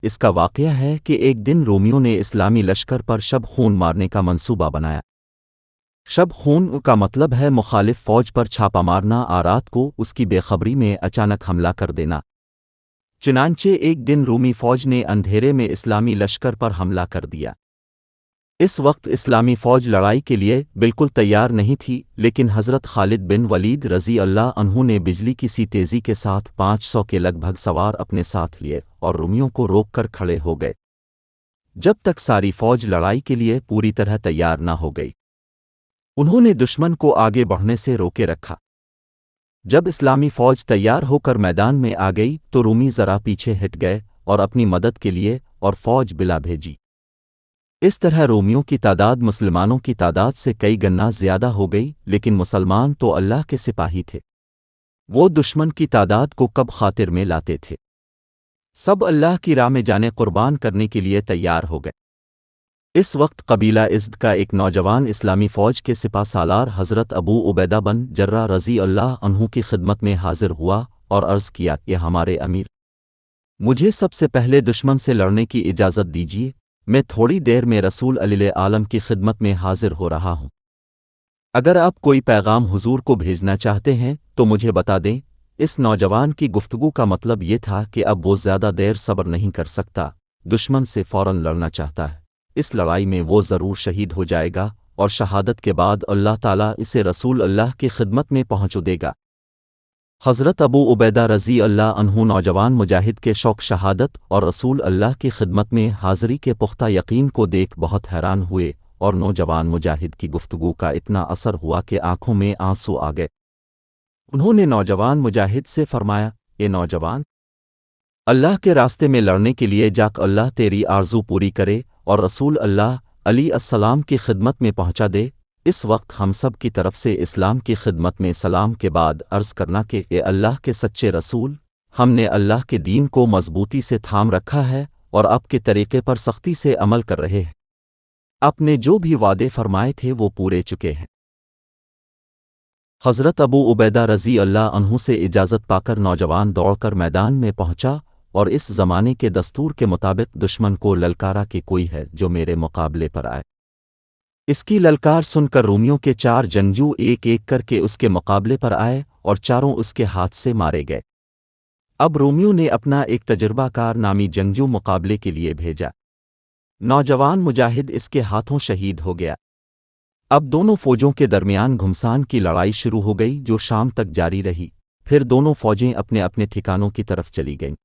اس کا واقعہ ہے کہ ایک دن رومیوں نے اسلامی لشکر پر شب خون مارنے کا منصوبہ بنایا۔ شب خون کا مطلب ہے مخالف فوج پر چھاپا مارنا اور رات کو اس کی بے خبری میں اچانک حملہ کر دینا۔ چنانچہ ایک دن رومی فوج نے اندھیرے میں اسلامی لشکر پر حملہ کر دیا۔ اس وقت اسلامی فوج لڑائی کے لیے بالکل تیار نہیں تھی، لیکن حضرت خالد بن ولید رضی اللہ عنہ نے بجلی کی سی تیزی کے ساتھ 500 کے لگ بھگ سوار اپنے ساتھ لیے اور رومیوں کو روک کر کھڑے ہو گئے جب تک ساری فوج لڑائی کے لیے پوری طرح تیار نہ ہو گئی۔ انہوں نے دشمن کو آگے بڑھنے سے روکے رکھا۔ جب اسلامی فوج تیار ہو کر میدان میں آ گئی تو رومی ذرا پیچھے ہٹ گئے اور اپنی مدد کے لیے اور فوج بلا بھیجی۔ اس طرح رومیوں کی تعداد مسلمانوں کی تعداد سے کئی گنا زیادہ ہو گئی، لیکن مسلمان تو اللہ کے سپاہی تھے، وہ دشمن کی تعداد کو کب خاطر میں لاتے تھے۔ سب اللہ کی راہ میں جانے قربان کرنے کے لیے تیار ہو گئے۔ اس وقت قبیلہ ازد کا ایک نوجوان اسلامی فوج کے سپہ سالار حضرت ابو عبیدہ بن جرہ رضی اللہ عنہ کی خدمت میں حاضر ہوا اور عرض کیا کہ ہمارے امیر، مجھے سب سے پہلے دشمن سے لڑنے کی اجازت دیجیے، میں تھوڑی دیر میں رسول علیہ عالم کی خدمت میں حاضر ہو رہا ہوں۔ اگر آپ کوئی پیغام حضور کو بھیجنا چاہتے ہیں تو مجھے بتا دیں۔ اس نوجوان کی گفتگو کا مطلب یہ تھا کہ اب وہ زیادہ دیر صبر نہیں کر سکتا، دشمن سے فوراً لڑنا چاہتا ہے۔ اس لڑائی میں وہ ضرور شہید ہو جائے گا اور شہادت کے بعد اللہ تعالیٰ اسے رسول اللہ کی خدمت میں پہنچا دے گا۔ حضرت ابو عبیدہ رضی اللہ عنہ نوجوان مجاہد کے شوق شہادت اور رسول اللہ کی خدمت میں حاضری کے پختہ یقین کو دیکھ بہت حیران ہوئے، اور نوجوان مجاہد کی گفتگو کا اتنا اثر ہوا کہ آنکھوں میں آنسو آ گئے۔ انہوں نے نوجوان مجاہد سے فرمایا، اے نوجوان، اللہ کے راستے میں لڑنے کے لیے جاک اللہ تیری آرزو پوری کرے اور رسول اللہ علیہ السلام کی خدمت میں پہنچا دے۔ اس وقت ہم سب کی طرف سے اسلام کی خدمت میں سلام کے بعد عرض کرنا کہ اے اللہ کے سچے رسول، ہم نے اللہ کے دین کو مضبوطی سے تھام رکھا ہے اور آپ کے طریقے پر سختی سے عمل کر رہے ہیں۔ آپ نے جو بھی وعدے فرمائے تھے وہ پورے چکے ہیں۔ حضرت ابو عبیدہ رضی اللہ عنہ سے اجازت پا کر نوجوان دوڑ کر میدان میں پہنچا اور اس زمانے کے دستور کے مطابق دشمن کو للکارا کہ کوئی ہے جو میرے مقابلے پر آئے۔ اس کی للکار سن کر رومیوں کے 4 جنگجو ایک ایک کر کے اس کے مقابلے پر آئے اور چاروں اس کے ہاتھ سے مارے گئے۔ اب رومیوں نے اپنا ایک تجربہ کار نامی جنگجو مقابلے کے لیے بھیجا۔ نوجوان مجاہد اس کے ہاتھوں شہید ہو گیا۔ اب دونوں فوجوں کے درمیان گھمسان کی لڑائی شروع ہو گئی جو شام تک جاری رہی، پھر دونوں فوجیں اپنے اپنے ٹھکانوں کی طرف چلی گئیں۔